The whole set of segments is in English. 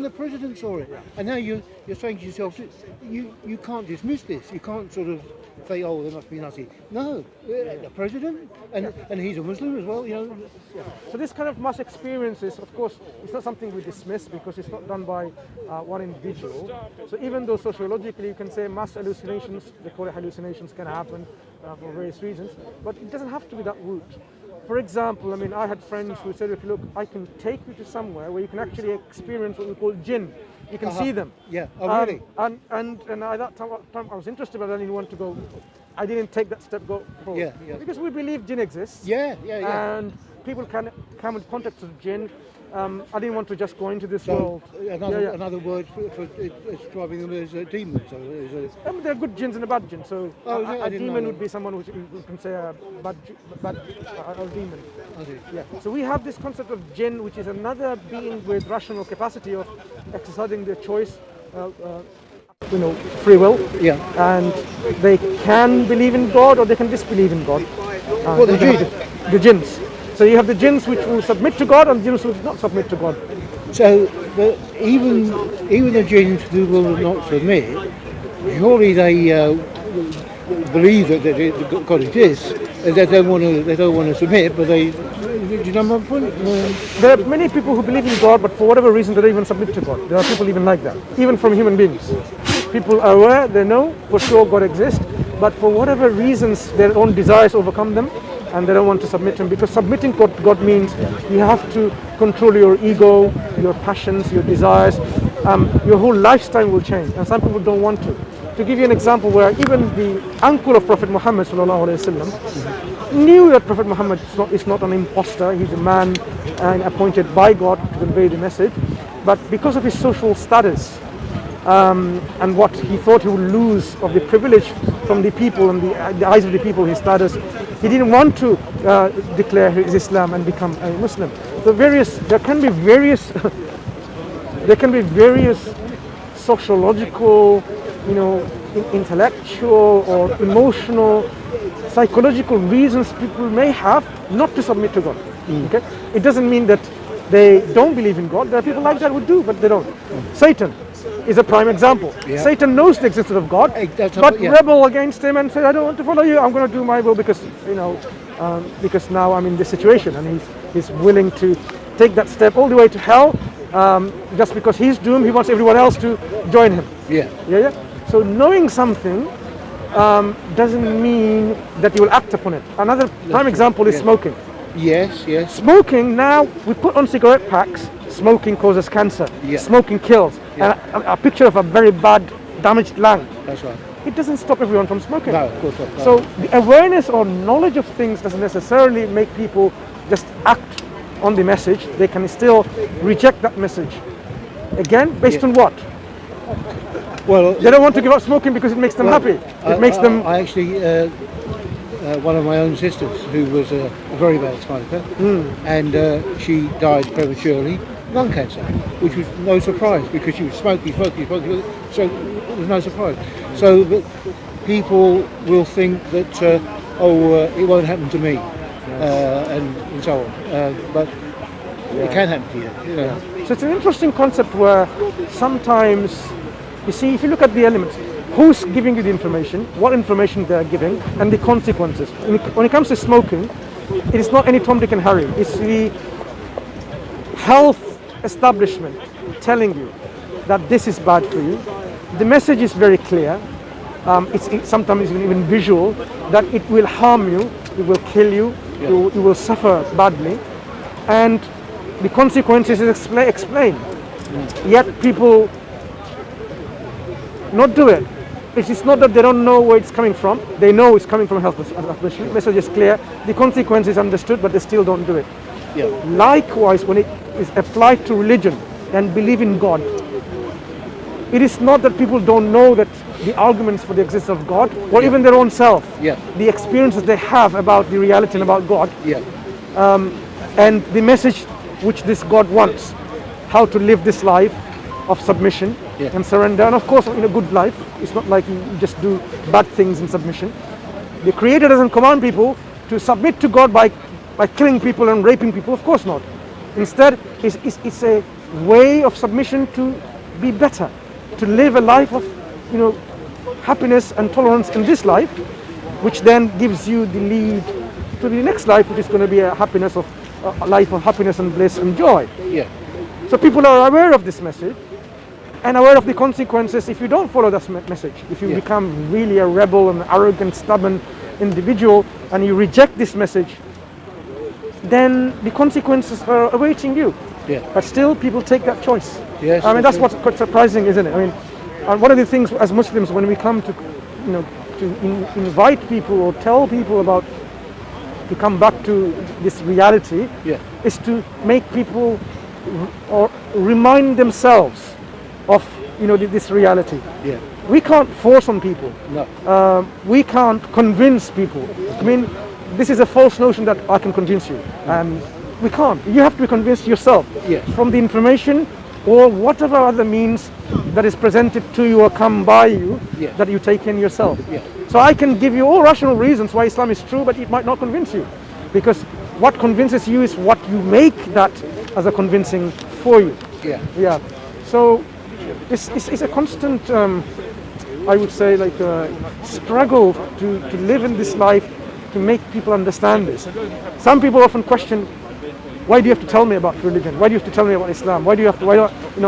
the president saw it. And now you're saying to yourself, you can't dismiss this. You can't sort of say, oh, there must be nothing. No, the president, and he's a Muslim as well, you know. Yeah. So this kind of mass experiences, of course, it's not something we dismiss because it's not done by one individual. So even though sociologically you can say mass hallucinations, they call it hallucinations, can happen for various reasons, but it doesn't have to be that route. For example, I mean, I had friends who said, look, I can take you to somewhere where you can actually experience what we call jinn. You can see them. Yeah. Oh, really? And at that time I was interested, but I didn't want to go. I didn't take that step forward. Yeah. Because we believe jinn exists. Yeah. And people can come in contact with jinn. I didn't want to just go into this world. Another word for describing them is demons. There are good jinns and a bad jinn. So a demon would be someone who can say a bad demon. Yeah. So we have this concept of jinn, which is another being with rational capacity of exercising their choice, free will. Yeah. And they can believe in God or they can disbelieve in God. Well, the jinns. So you have the jinns which will submit to God and the jinns which will not submit to God. So even the jinns who will not submit, surely they believe that God exists. They don't want to submit, but they. Do you know my point? There are many people who believe in God, but for whatever reason they don't even submit to God. There are people even like that, even from human beings. People are aware, they know for sure God exists, but for whatever reasons their own desires overcome them, and they don't want to submit to him, because submitting to God means you have to control your ego, your passions, your desires. Your whole lifestyle will change, and some people don't want to. To give you an example, where even the uncle of Prophet Muhammad knew that Prophet Muhammad is not an imposter, he's a man appointed by God to convey the message, but because of his social status and what he thought he would lose of the privilege from the people and the eyes of the people, his status, he didn't want to declare his Islam and become a Muslim. So there can be various sociological, intellectual or emotional, psychological reasons people may have not to submit to God. Okay, it doesn't mean that they don't believe in God. There are people like that who do, but they don't. Satan is a prime example. Yeah. Satan knows the existence of God, but rebel against him and say, I don't want to follow you, I'm going to do my will because now I'm in this situation, and he's willing to take that step all the way to hell just because he's doomed. He wants everyone else to join him. Yeah. So knowing something doesn't mean that you will act upon it. Another prime example is smoking. Yes. Smoking, now we put on cigarette packs, smoking causes cancer, smoking kills, and a picture of a very bad damaged lung. That's right. It doesn't stop everyone from smoking. No, of course not. No. So the awareness or knowledge of things doesn't necessarily make people just act on the message. They can still reject that message. Again, based on what? Well, they don't want to give up smoking because it makes them happy. It makes them. I actually, one of my own sisters, who was a very bad smoker, and she died prematurely, lung cancer, which was no surprise because she was smoking, so it was no surprise. So people will think that, it won't happen to me, and so on. But it can happen to you. Yeah. So it's an interesting concept where sometimes, you see, if you look at the elements, who's giving you the information, what information they're giving, and the consequences. When it comes to smoking, it is not any Tom, Dick and Harry. It's the health establishment telling you that this is bad for you. The message is very clear. It's sometimes even visual, that it will harm you, it will kill you, you will suffer badly, and the consequences is explained. Yet people not do it. It's not that they don't know where it's coming from. They know it's coming from a health establishment. The message is clear. The consequence is understood, but they still don't do it. Yeah. Likewise, when it is applied to religion and believe in God, it is not that people don't know that the arguments for the existence of God, or even their own self, the experiences they have about the reality and about God, and the message which this God wants, how to live this life of submission and surrender, and of course in a good life. It's not like you just do bad things in submission. The Creator doesn't command people to submit to God by killing people and raping people, of course not. Instead, it's a way of submission to be better, to live a life of, happiness and tolerance in this life, which then gives you the lead to the next life, which is going to be a life of happiness and bliss and joy. Yeah. So people are aware of this message and aware of the consequences if you don't follow this message. If you become really a rebel and arrogant, stubborn individual and you reject this message, then the consequences are awaiting you. Yeah. But still, people take that choice. Yes, I mean, that's true. what's quite surprising, isn't it? I mean, one of the things as Muslims, when we come to, invite people or tell people about to come back to this reality, is to make people or remind themselves of, this reality. Yeah. We can't force on people. No. We can't convince people. I mean, this is a false notion that I can convince you. We can't. You have to be convinced yourself from the information or whatever other means that is presented to you or come by you that you take in yourself. Yeah. So I can give you all rational reasons why Islam is true, but it might not convince you. Because what convinces you is what you make that as a convincing for you. Yeah. Yeah. So it's a constant, I would say, like struggle to live in this life, to make people understand this. Some people often question, why do you have to tell me about religion? Why do you have to tell me about Islam? Why do you have to,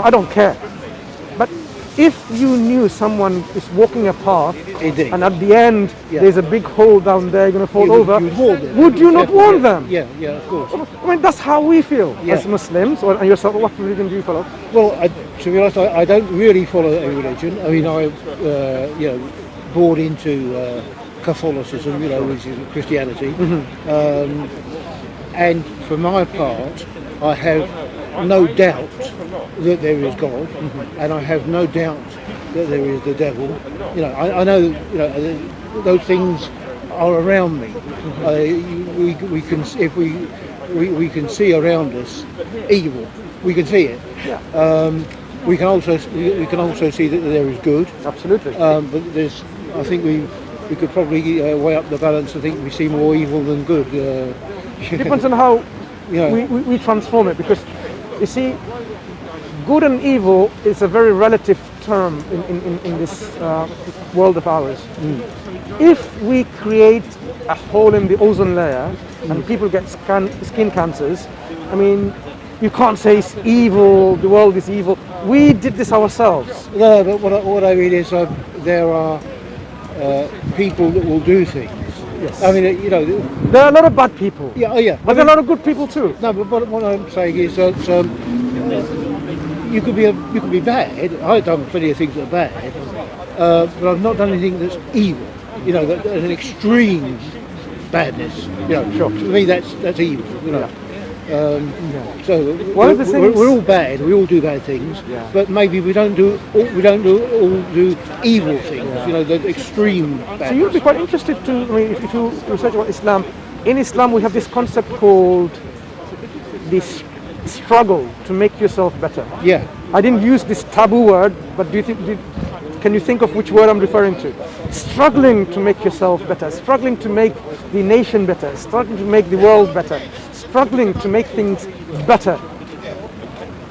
I don't care. But if you knew someone is walking a path and at the end there's a big hole down there, you're going to fall over, would you not warn them? Yeah, of course. I mean, that's how we feel as Muslims. And yourself, what religion do you follow? Well, to be honest, I don't really follow a religion. I mean, I, bought into Catholicism, which is Christianity. And for my part, I have no doubt that there is God, and I have no doubt that there is the devil. I know, those things are around me. We can, if we can see around us evil. We can see it. We can also see that there is good. Absolutely. But I think we could probably weigh up the balance. I think we see more evil than good. It depends on how we transform it, because you see, good and evil is a very relative term in this world of ours. If we create a hole in the ozone layer and people get skin cancers, I mean, you can't say it's evil, the world is evil. We did this ourselves. No, but what I mean is there are people that will do things. Yes. I mean, there are a lot of bad people. Yeah. But there are a lot of good people too. No, but what I'm saying is that you could be bad. I've done plenty of things that are bad, but I've not done anything that's evil. That's an extreme badness. Sure. To me, that's evil. So One of the things, we're all bad. We all do bad things, but maybe we don't do evil things. The extreme badness. So you'd be quite interested to, if you research about Islam. In Islam, we have this concept called this struggle to make yourself better. Yeah. I didn't use this taboo word, but can you think of which word I'm referring to? Struggling to make yourself better, struggling to make the nation better, struggling to make the world better, struggling to make things better.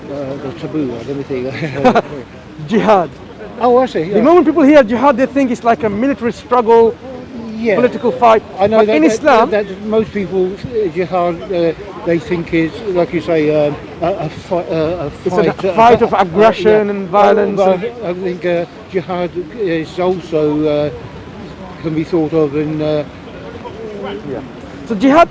The taboo word, let me think. Jihad. Oh, I see. Yeah. The moment people hear jihad, they think it's like a military struggle, political fight. I know but in Islam, that most people, jihad, they think is, like you say, a fight. It's a fight of aggression and violence. But I think jihad is also can be thought of in So jihad,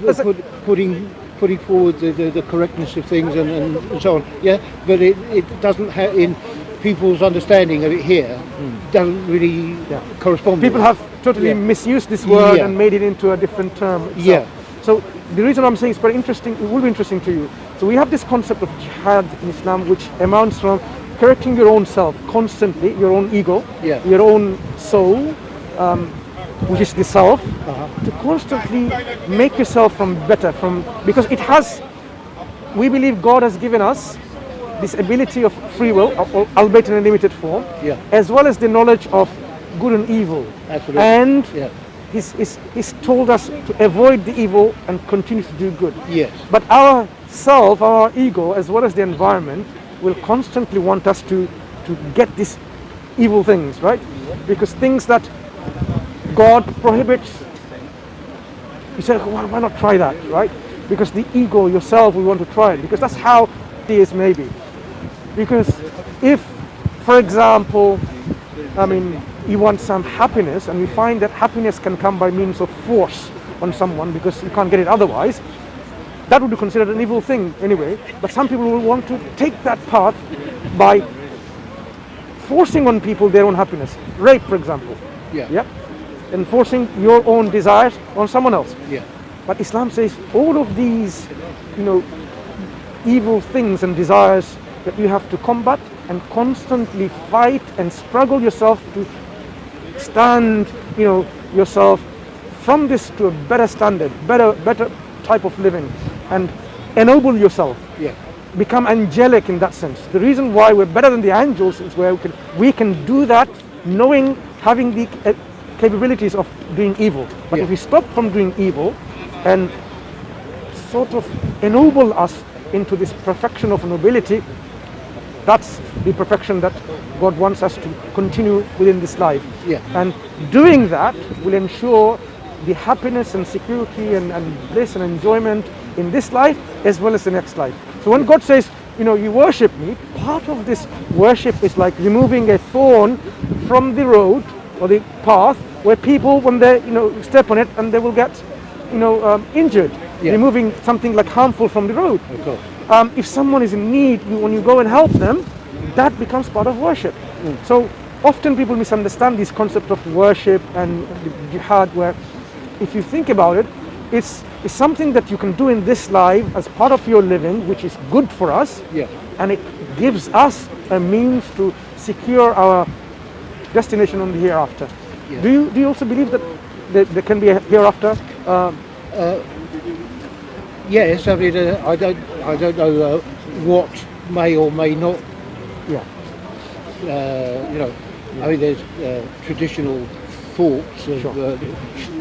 putting forward the correctness of things and so on. Yeah, but it doesn't have in people's understanding of it here doesn't really correspond. People have totally misused this word and made it into a different term itself. Yeah. So the reason I'm saying it's very interesting, it will be interesting to you. So we have this concept of jihad in Islam, which amounts from correcting your own self constantly, your own ego, your own soul, which is the self, to constantly make yourself better, because it has, we believe God has given us this ability of free will, albeit in a limited form, as well as the knowledge of good and evil. Absolutely. And he's told us to avoid the evil and continue to do good. Yes. But our self, our ego, as well as the environment, will constantly want us to get these evil things, right? Because things that God prohibits, you say, why not try that, right? Because the ego, yourself, will want to try it, because that's how it is, maybe. Because if, for example, you want some happiness, and we find that happiness can come by means of force on someone because you can't get it otherwise, that would be considered an evil thing anyway. But some people will want to take that path by forcing on people their own happiness. Rape, for example. Yeah. And forcing your own desires on someone else. Yeah. But Islam says all of these, evil things and desires that you have to combat and constantly fight and struggle yourself to stand, yourself from this to a better standard, better type of living, and ennoble yourself. Yeah. Become angelic in that sense. The reason why we're better than the angels is where we can do that, having the capabilities of doing evil. But if we stop from doing evil and sort of ennoble us into this perfection of nobility, that's the perfection that God wants us to continue within this life. Yeah. And doing that will ensure the happiness and security and bliss and enjoyment in this life as well as the next life. So when God says, you worship me, part of this worship is like removing a thorn from the road or the path where people, when they step on it, and they will get injured. Yeah. Removing something like harmful from the road. Of course. If someone is in need, when you go and help them, that becomes part of worship. So often people misunderstand this concept of worship and the jihad, where if you think about it, it's something that you can do in this life as part of your living, which is good for us. Yeah. And it gives us a means to secure our destination on the hereafter. Yeah. Do you also believe that there can be a hereafter? Yes, I don't know what may or may not. Yeah. There's traditional thoughts of. Sure.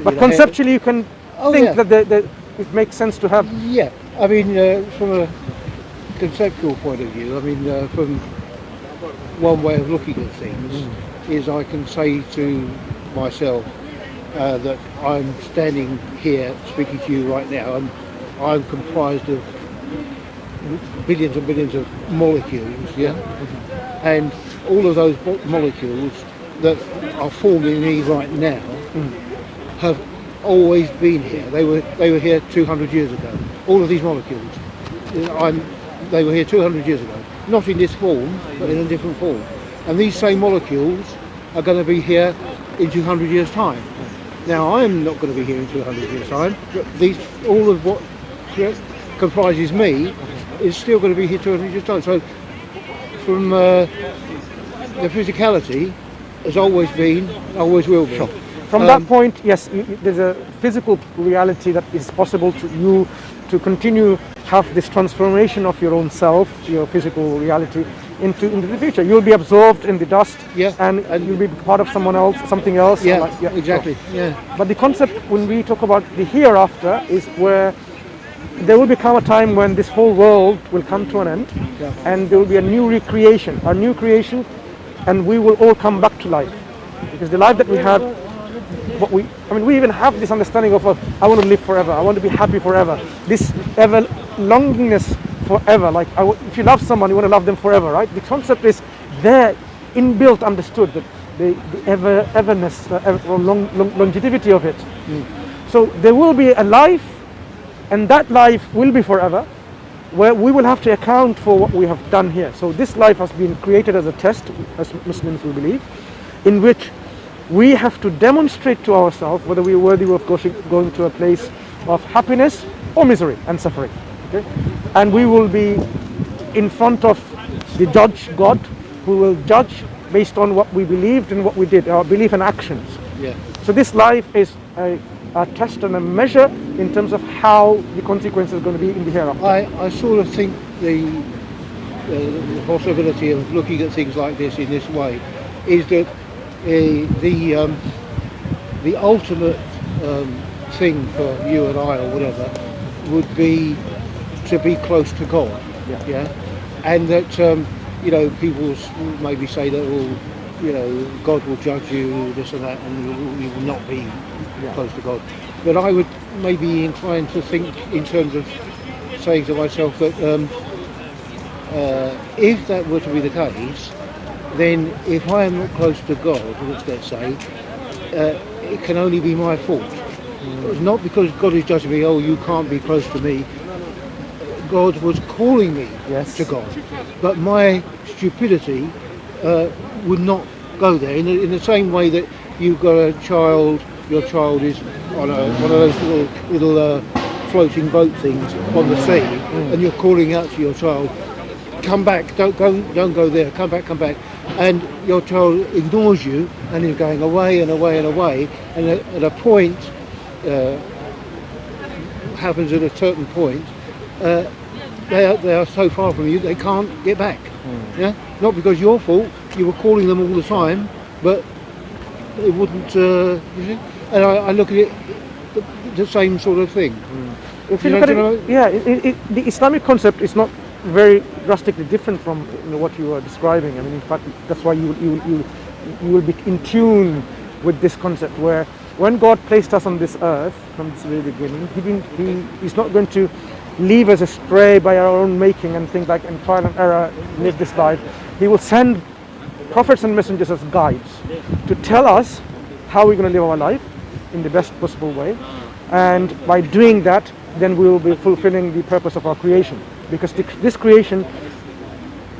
But conceptually, you can think that it makes sense to have. Yeah, from a conceptual point of view, from one way of looking at things is I can say to myself that I'm standing here speaking to you right now, and I'm comprised of billions and billions of molecules, and all of those molecules that are forming me right now have always been here. They were here 200 years ago. All of these molecules, they were here 200 years ago, not in this form, but in a different form. And these same molecules are going to be here in 200 years' time. Now, I'm not going to be here in 200 years' time, but all of what comprises me is still going to be here 200 years' time. So, from the physicality has always been, always will be. Sure. From that point, yes, there's a physical reality that is possible to you to continue have this transformation of your own self, your physical reality, into the future. You'll be absorbed in the dust, and you'll be part of someone else, something else. Exactly. Sure. Yeah. But the concept when we talk about the hereafter is where there will become a time when this whole world will come to an end, and there will be a new creation, and we will all come back to life. Because the life that we had, we even have this understanding of I want to live forever, I want to be happy forever, this ever longingness forever. Like if you love someone, you want to love them forever, right? The concept is there, inbuilt, understood, that the everness, or longevity of it. So there will be a life, and that life will be forever, where we will have to account for what we have done here. So this life has been created as a test, as Muslims will believe, in which we have to demonstrate to ourselves whether we are worthy of going to a place of happiness or misery and suffering. Okay? And we will be in front of the judge, God, who will judge based on what we believed and what we did, our belief and actions. Yeah. So this life is a test and a measure in terms of how the consequences are going to be in the hereafter. I sort of think the possibility of looking at things like this in this way is that the ultimate thing for you and I or whatever would be to be close to God. and that people maybe say that, God will judge you, this and that, and you will not be close to God. But I would maybe inclined to think in terms of saying to myself that if that were to be the case, then if I am not close to God, let's say, it can only be my fault. Not because God is judging me, oh, you can't be close to me. God was calling me to God. But my stupidity would not go there. In the same way that you've got a child, your child is on one of those little floating boat things on the sea, and you're calling out to your child, come back, don't go there, come back. And your child ignores you and is going away and away and away, and at a point, happens at a certain point, they are so far from you they can't get back. Yeah, not because your fault. You were calling them all the time, but it wouldn't. You see? And I look at it the same sort of thing. If you look at it, the Islamic concept is not very drastically different from what you are describing. I mean, in fact, that's why you will be in tune with this concept, where when God placed us on this earth from the very beginning, He's not going to leave us astray by our own making and think like, and trial and error, live this life. He will send prophets and messengers as guides to tell us how we're going to live our life in the best possible way, and by doing that, then we will be fulfilling the purpose of our creation, because this creation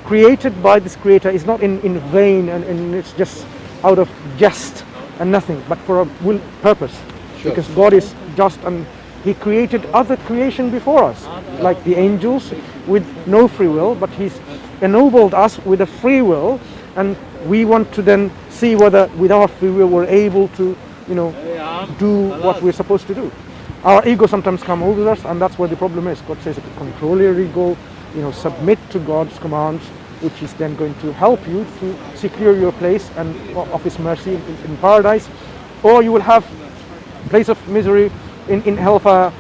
created by this creator is not in vain, and it's just out of jest and nothing, but for a purpose. Sure. Because God is just, and He created other creation before us, like the angels with no free will, but He's ennobled us with a free will, and we want to then see whether with our free will we're able to do what we're supposed to do. Our ego sometimes comes over us, and that's where the problem is. God says, control your ego, submit to God's commands, which is then going to help you to secure your place and of His mercy in paradise, or you will have a place of misery in hellfire,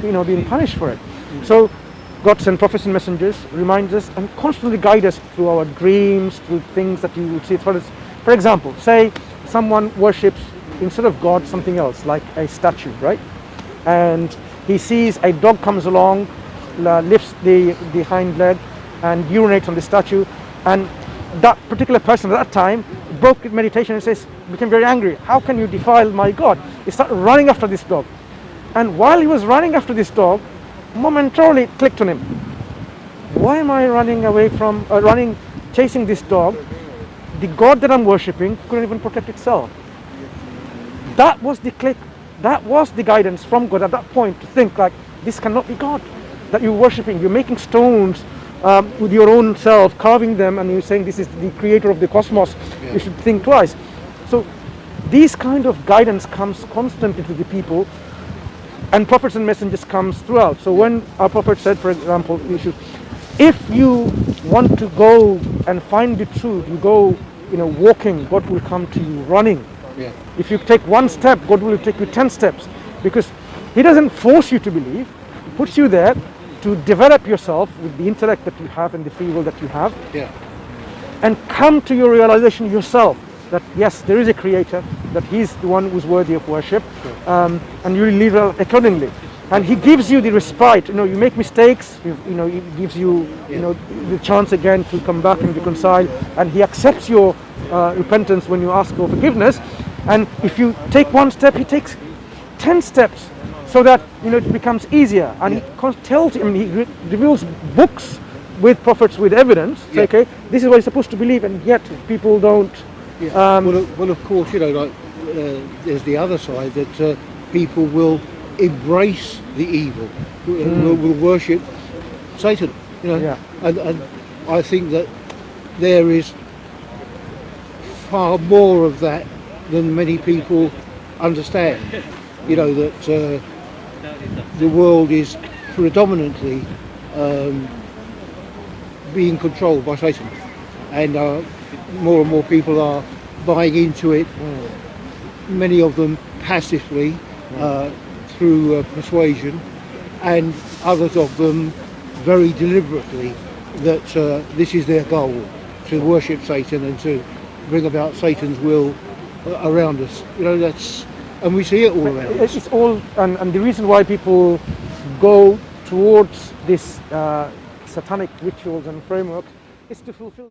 being punished for it. So God sent prophets and messengers, reminds us, and constantly guide us through our dreams, through things that you would see. For example, say someone worships, instead of God, something else, like a statue, right? And he sees a dog comes along, lifts the hind leg and urinates on the statue, and that particular person at that time broke meditation and became very angry. How can you defile my God? He started running after this dog. And while he was running after this dog, momentarily it clicked on him. Why am I running away from, chasing this dog? The God that I'm worshipping couldn't even protect itself. That was the click. That was the guidance from God at that point, to think like, this cannot be God that you're worshipping. You're making stones with your own self, carving them, and you're saying this is the creator of the cosmos. Yeah. You should think twice. So these kind of guidance comes constantly to the people, and prophets and messengers comes throughout. So when our prophet said, for example, if you want to go and find the truth, you go, walking, God will come to you running. Yeah. If you take one step, God will take you 10 steps, because He doesn't force you to believe. He puts you there to develop yourself with the intellect that you have and the free will that you have, and come to your realization yourself that yes, there is a creator, that He's the one who's worthy of worship, and you live accordingly. And He gives you the respite. You make mistakes. He gives you, the chance again to come back and reconcile, and He accepts your repentance when you ask for forgiveness. And if you take one step, He takes 10 steps, so that it becomes easier. And He tells you, He reveals books with prophets with evidence. Say, okay, this is what you're supposed to believe, and yet people don't. Well, of course, there's the other side that people will embrace the evil, will worship Satan. And I think that there is far more of that than many people understand. That the world is predominantly being controlled by Satan, and more and more people are buying into it, many of them passively through persuasion, and others of them very deliberately that this is their goal, to worship Satan and to bring about Satan's will around us. You know, and we see it all around us. It's all, and the reason why people go towards this satanic rituals and frameworks is to fulfill